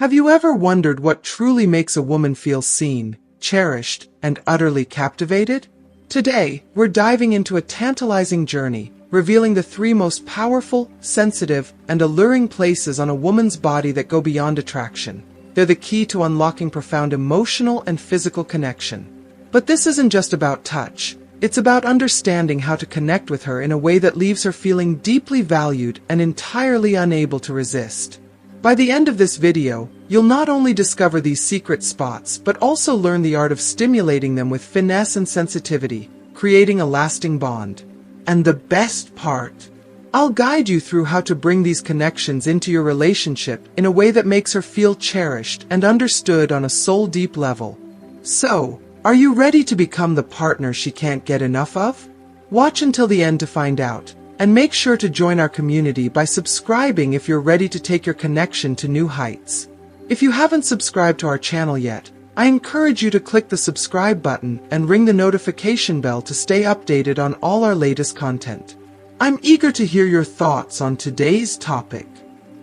Have you ever wondered what truly makes a woman feel seen, cherished, and utterly captivated? Today, we're diving into a tantalizing journey, revealing the three most powerful, sensitive, and alluring places on a woman's body that go beyond attraction. They're the key to unlocking profound emotional and physical connection. But this isn't just about touch. It's about understanding how to connect with her in a way that leaves her feeling deeply valued and entirely unable to resist. By the end of this video, you'll not only discover these secret spots, but also learn the art of stimulating them with finesse and sensitivity, creating a lasting bond. And the best part, I'll guide you through how to bring these connections into your relationship in a way that makes her feel cherished and understood on a soul-deep level. So, are you ready to become the partner she can't get enough of? Watch until the end to find out. And make sure to join our community by subscribing if you're ready to take your connection to new heights. If you haven't subscribed to our channel yet, I encourage you to click the subscribe button and ring the notification bell to stay updated on all our latest content. I'm eager to hear your thoughts on today's topic.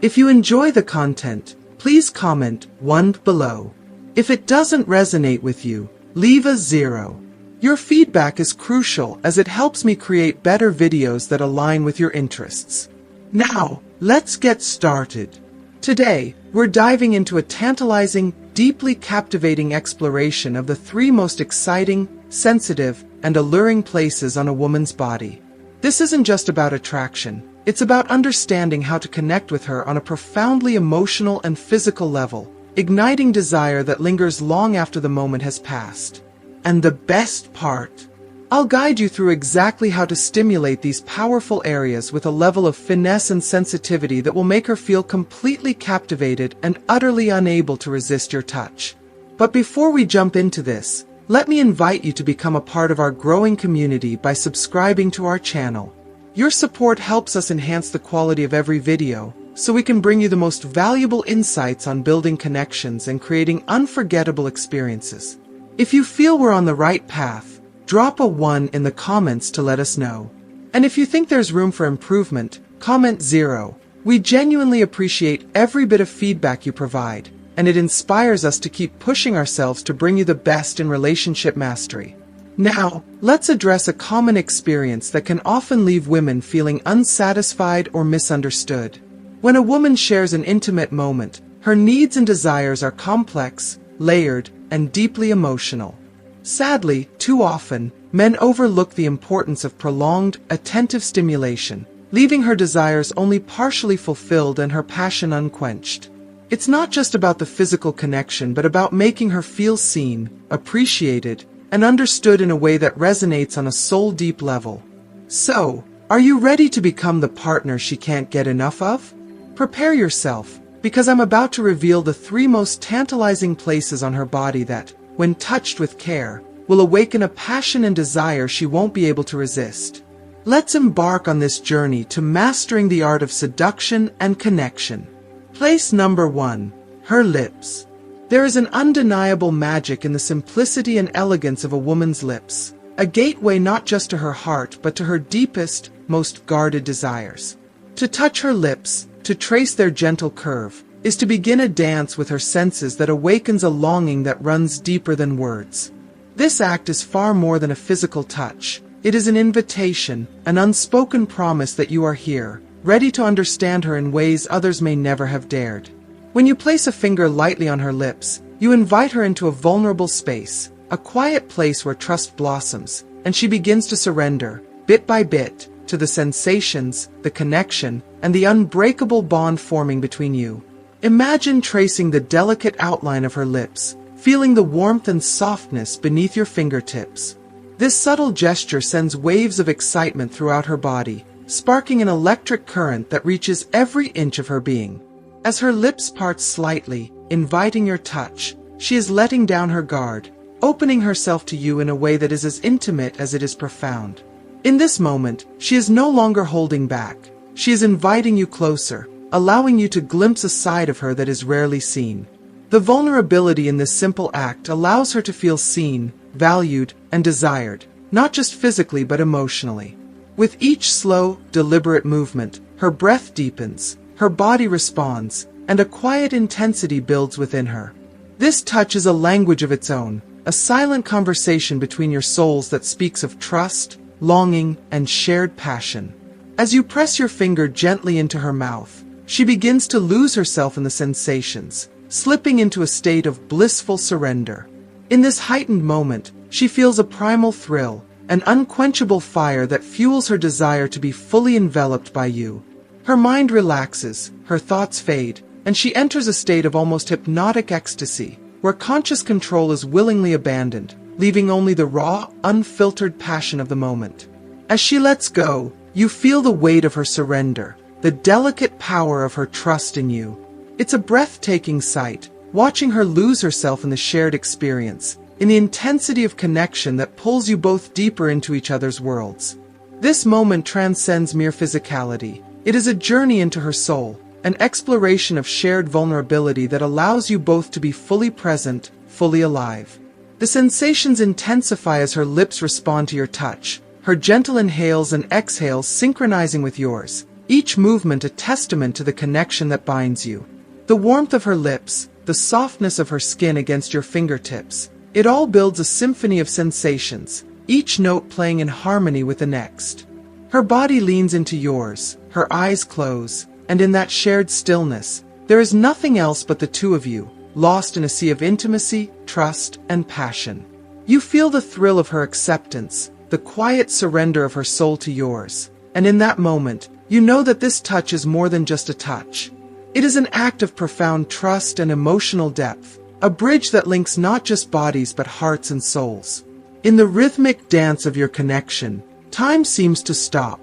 If you enjoy the content, please comment 1 below. If it doesn't resonate with you, leave a 0. Your feedback is crucial as it helps me create better videos that align with your interests. Now, let's get started. Today, we're diving into a tantalizing, deeply captivating exploration of the three most exciting, sensitive, and alluring places on a woman's body. This isn't just about attraction, it's about understanding how to connect with her on a profoundly emotional and physical level, igniting desire that lingers long after the moment has passed. And the best part, I'll guide you through exactly how to stimulate these powerful areas with a level of finesse and sensitivity that will make her feel completely captivated and utterly unable to resist your touch. But before we jump into this, let me invite you to become a part of our growing community by subscribing to our channel. Your support helps us enhance the quality of every video, so we can bring you the most valuable insights on building connections and creating unforgettable experiences. If you feel we're on the right path, drop a 1 in the comments to let us know. And if you think there's room for improvement, comment 0. We genuinely appreciate every bit of feedback you provide, and it inspires us to keep pushing ourselves to bring you the best in relationship mastery. Now, let's address a common experience that can often leave women feeling unsatisfied or misunderstood. When a woman shares an intimate moment, her needs and desires are complex, layered, and deeply emotional. Sadly, too often, men overlook the importance of prolonged, attentive stimulation, leaving her desires only partially fulfilled and her passion unquenched. It's not just about the physical connection, but about making her feel seen, appreciated, and understood in a way that resonates on a soul-deep level. So, are you ready to become the partner she can't get enough of? Prepare yourself, because I'm about to reveal the three most tantalizing places on her body that, when touched with care, will awaken a passion and desire she won't be able to resist. Let's embark on this journey to mastering the art of seduction and connection. Place number 1. Her lips. There is an undeniable magic in the simplicity and elegance of a woman's lips, a gateway not just to her heart but to her deepest, most guarded desires. To touch her lips, to trace their gentle curve, is to begin a dance with her senses that awakens a longing that runs deeper than words. This act is far more than a physical touch. It is an invitation, an unspoken promise that you are here, ready to understand her in ways others may never have dared. When you place a finger lightly on her lips, you invite her into a vulnerable space, a quiet place where trust blossoms, and she begins to surrender, bit by bit, to the sensations, the connection, and the unbreakable bond forming between you. Imagine tracing the delicate outline of her lips, feeling the warmth and softness beneath your fingertips. This subtle gesture sends waves of excitement throughout her body, sparking an electric current that reaches every inch of her being. As her lips part slightly, inviting your touch, she is letting down her guard, opening herself to you in a way that is as intimate as it is profound. In this moment, she is no longer holding back. She is inviting you closer, allowing you to glimpse a side of her that is rarely seen. The vulnerability in this simple act allows her to feel seen, valued, and desired, not just physically but emotionally. With each slow, deliberate movement, her breath deepens, her body responds, and a quiet intensity builds within her. This touch is a language of its own, a silent conversation between your souls that speaks of trust, longing, and shared passion. As you press your finger gently into her mouth, she begins to lose herself in the sensations, slipping into a state of blissful surrender. In this heightened moment, she feels a primal thrill, an unquenchable fire that fuels her desire to be fully enveloped by you. Her mind relaxes, her thoughts fade, and she enters a state of almost hypnotic ecstasy, where conscious control is willingly abandoned, leaving only the raw, unfiltered passion of the moment. As she lets go, you feel the weight of her surrender, the delicate power of her trust in you. It's a breathtaking sight, watching her lose herself in the shared experience, in the intensity of connection that pulls you both deeper into each other's worlds. This moment transcends mere physicality. It is a journey into her soul, an exploration of shared vulnerability that allows you both to be fully present, fully alive. The sensations intensify as her lips respond to your touch, her gentle inhales and exhales synchronizing with yours, each movement a testament to the connection that binds you. The warmth of her lips, the softness of her skin against your fingertips, it all builds a symphony of sensations, each note playing in harmony with the next. Her body leans into yours, her eyes close, and in that shared stillness, there is nothing else but the two of you, lost in a sea of intimacy, trust, and passion. You feel the thrill of her acceptance, the quiet surrender of her soul to yours, and in that moment, you know that this touch is more than just a touch. It is an act of profound trust and emotional depth, a bridge that links not just bodies but hearts and souls. In the rhythmic dance of your connection, time seems to stop.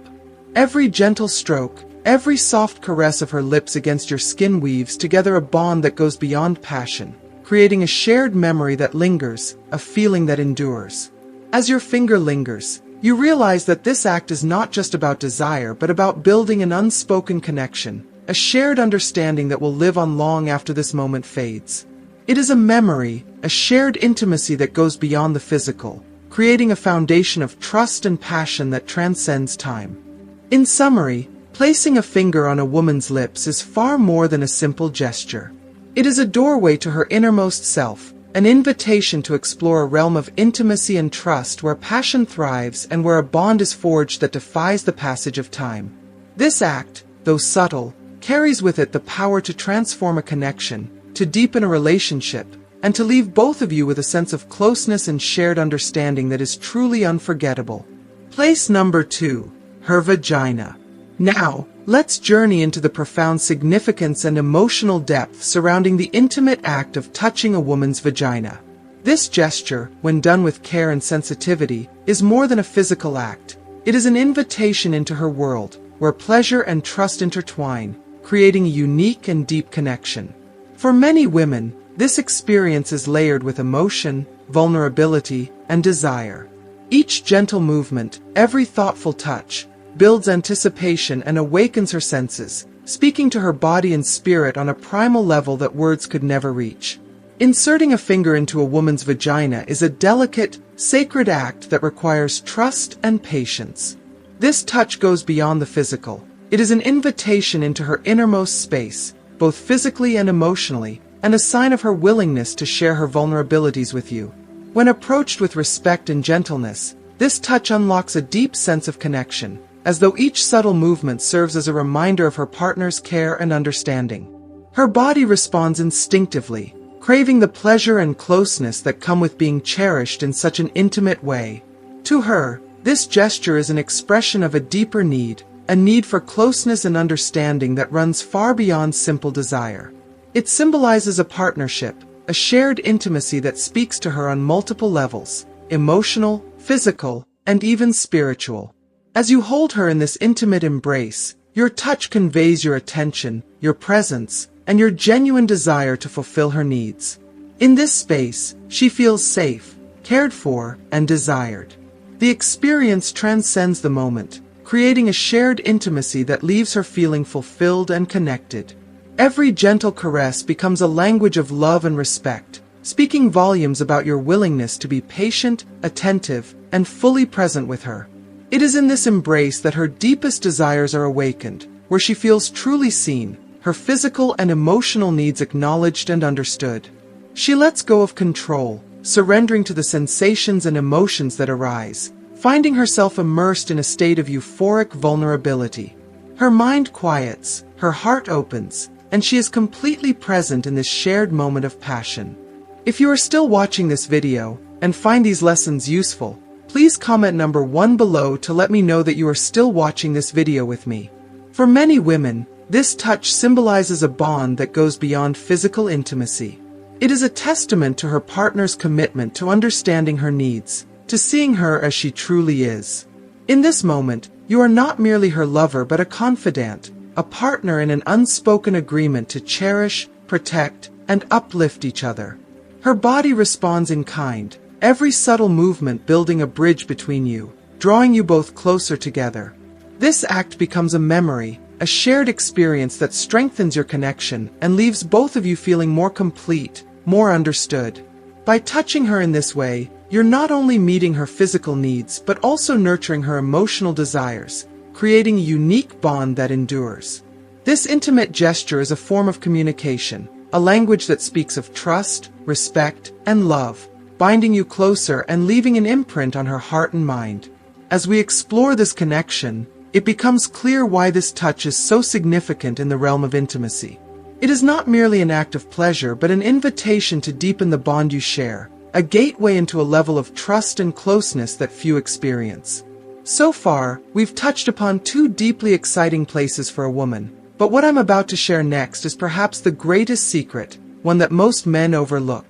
Every gentle stroke, every soft caress of her lips against your skin weaves together a bond that goes beyond passion, creating a shared memory that lingers, a feeling that endures. As your finger lingers, you realize that this act is not just about desire but about building an unspoken connection, a shared understanding that will live on long after this moment fades. It is a memory, a shared intimacy that goes beyond the physical, creating a foundation of trust and passion that transcends time. In summary, placing a finger on a woman's lips is far more than a simple gesture. It is a doorway to her innermost self, an invitation to explore a realm of intimacy and trust where passion thrives and where a bond is forged that defies the passage of time. This act, though subtle, carries with it the power to transform a connection, to deepen a relationship, and to leave both of you with a sense of closeness and shared understanding that is truly unforgettable. Place number 2. Her vagina. Now, let's journey into the profound significance and emotional depth surrounding the intimate act of touching a woman's vagina. This gesture, when done with care and sensitivity, is more than a physical act. It is an invitation into her world, where pleasure and trust intertwine, creating a unique and deep connection. For many women, this experience is layered with emotion, vulnerability, and desire. Each gentle movement, every thoughtful touch, builds anticipation and awakens her senses, speaking to her body and spirit on a primal level that words could never reach. Inserting a finger into a woman's vagina is a delicate, sacred act that requires trust and patience. This touch goes beyond the physical. It is an invitation into her innermost space, both physically and emotionally, and a sign of her willingness to share her vulnerabilities with you. When approached with respect and gentleness, this touch unlocks a deep sense of connection, as though each subtle movement serves as a reminder of her partner's care and understanding. Her body responds instinctively, craving the pleasure and closeness that come with being cherished in such an intimate way. To her, this gesture is an expression of a deeper need, a need for closeness and understanding that runs far beyond simple desire. It symbolizes a partnership, a shared intimacy that speaks to her on multiple levels, emotional, physical, and even spiritual. As you hold her in this intimate embrace, your touch conveys your attention, your presence, and your genuine desire to fulfill her needs. In this space, she feels safe, cared for, and desired. The experience transcends the moment, creating a shared intimacy that leaves her feeling fulfilled and connected. Every gentle caress becomes a language of love and respect, speaking volumes about your willingness to be patient, attentive, and fully present with her. It is in this embrace that her deepest desires are awakened, where she feels truly seen, her physical and emotional needs acknowledged and understood. She lets go of control, surrendering to the sensations and emotions that arise, finding herself immersed in a state of euphoric vulnerability. Her mind quiets, her heart opens, and she is completely present in this shared moment of passion. If you are still watching this video and find these lessons useful, please comment number 1 below to let me know that you are still watching this video with me. For many women, this touch symbolizes a bond that goes beyond physical intimacy. It is a testament to her partner's commitment to understanding her needs, to seeing her as she truly is. In this moment, you are not merely her lover but a confidant, a partner in an unspoken agreement to cherish, protect, and uplift each other. Her body responds in kind, every subtle movement building a bridge between you, drawing you both closer together. This act becomes a memory, a shared experience that strengthens your connection and leaves both of you feeling more complete, more understood. By touching her in this way, you're not only meeting her physical needs but also nurturing her emotional desires, creating a unique bond that endures. This intimate gesture is a form of communication, a language that speaks of trust, respect, and love, binding you closer and leaving an imprint on her heart and mind. As we explore this connection, it becomes clear why this touch is so significant in the realm of intimacy. It is not merely an act of pleasure but an invitation to deepen the bond you share, a gateway into a level of trust and closeness that few experience. So far, we've touched upon 2 deeply exciting places for a woman, but what I'm about to share next is perhaps the greatest secret, one that most men overlook.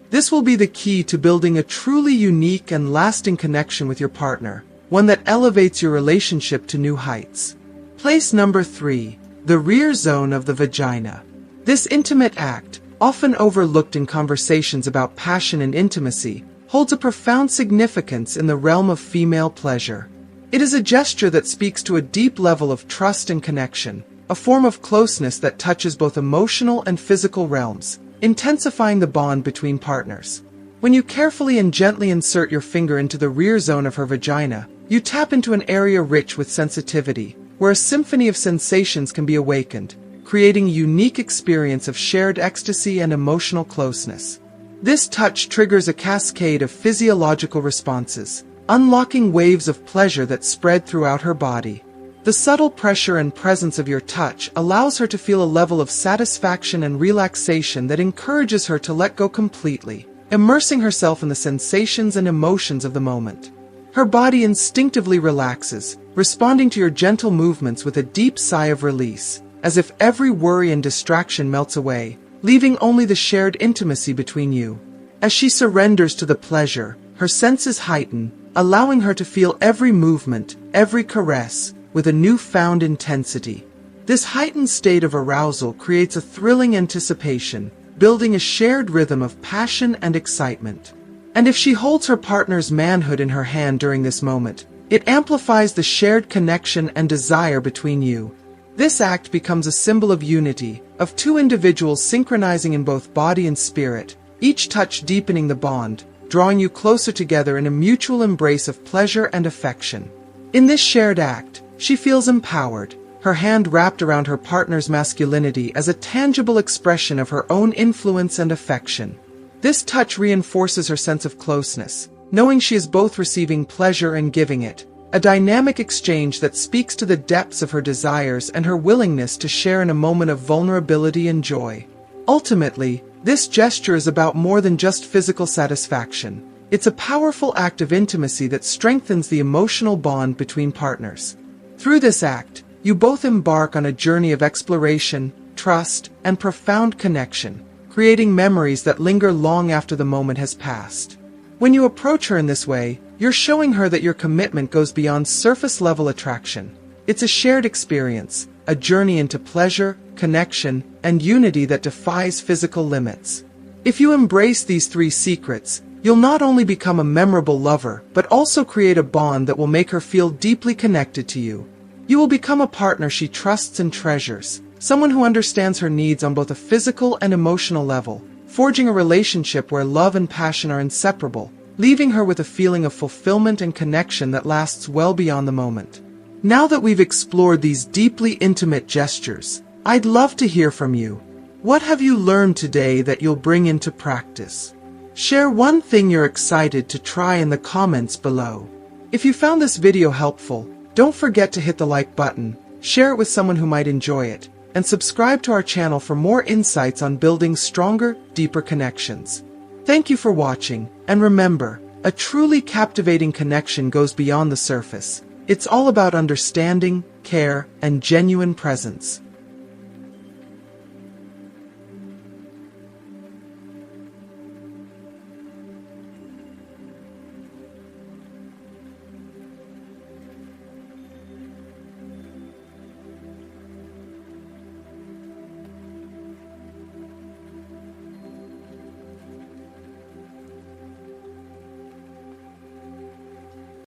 This will be the key to building a truly unique and lasting connection with your partner, one that elevates your relationship to new heights. Place number 3, the rear zone of the vagina. This intimate act, often overlooked in conversations about passion and intimacy, holds a profound significance in the realm of female pleasure. It is a gesture that speaks to a deep level of trust and connection, a form of closeness that touches both emotional and physical realms, intensifying the bond between partners. When you carefully and gently insert your finger into the rear zone of her vagina, you tap into an area rich with sensitivity, where a symphony of sensations can be awakened, creating a unique experience of shared ecstasy and emotional closeness. This touch triggers a cascade of physiological responses, unlocking waves of pleasure that spread throughout her body. The subtle pressure and presence of your touch allows her to feel a level of satisfaction and relaxation that encourages her to let go completely, immersing herself in the sensations and emotions of the moment. Her body instinctively relaxes, responding to your gentle movements with a deep sigh of release, as if every worry and distraction melts away, leaving only the shared intimacy between you. As she surrenders to the pleasure, her senses heighten, allowing her to feel every movement, every caress, with a newfound intensity. This heightened state of arousal creates a thrilling anticipation, building a shared rhythm of passion and excitement. And if she holds her partner's manhood in her hand during this moment, it amplifies the shared connection and desire between you. This act becomes a symbol of unity, of 2 individuals synchronizing in both body and spirit, each touch deepening the bond, drawing you closer together in a mutual embrace of pleasure and affection. In this shared act, she feels empowered, her hand wrapped around her partner's masculinity as a tangible expression of her own influence and affection. This touch reinforces her sense of closeness, knowing she is both receiving pleasure and giving it, a dynamic exchange that speaks to the depths of her desires and her willingness to share in a moment of vulnerability and joy. Ultimately, this gesture is about more than just physical satisfaction. It's a powerful act of intimacy that strengthens the emotional bond between partners. Through this act, you both embark on a journey of exploration, trust, and profound connection, creating memories that linger long after the moment has passed. When you approach her in this way, you're showing her that your commitment goes beyond surface-level attraction. It's a shared experience, a journey into pleasure, connection, and unity that defies physical limits. If you embrace these 3 secrets, you'll not only become a memorable lover, but also create a bond that will make her feel deeply connected to you. You will become a partner she trusts and treasures, someone who understands her needs on both a physical and emotional level, forging a relationship where love and passion are inseparable, leaving her with a feeling of fulfillment and connection that lasts well beyond the moment. Now that we've explored these deeply intimate gestures, I'd love to hear from you. What have you learned today that you'll bring into practice? Share one thing you're excited to try in the comments below. If you found this video helpful, don't forget to hit the like button, share it with someone who might enjoy it, and subscribe to our channel for more insights on building stronger, deeper connections. Thank you for watching, and remember, a truly captivating connection goes beyond the surface. It's all about understanding, care, and genuine presence.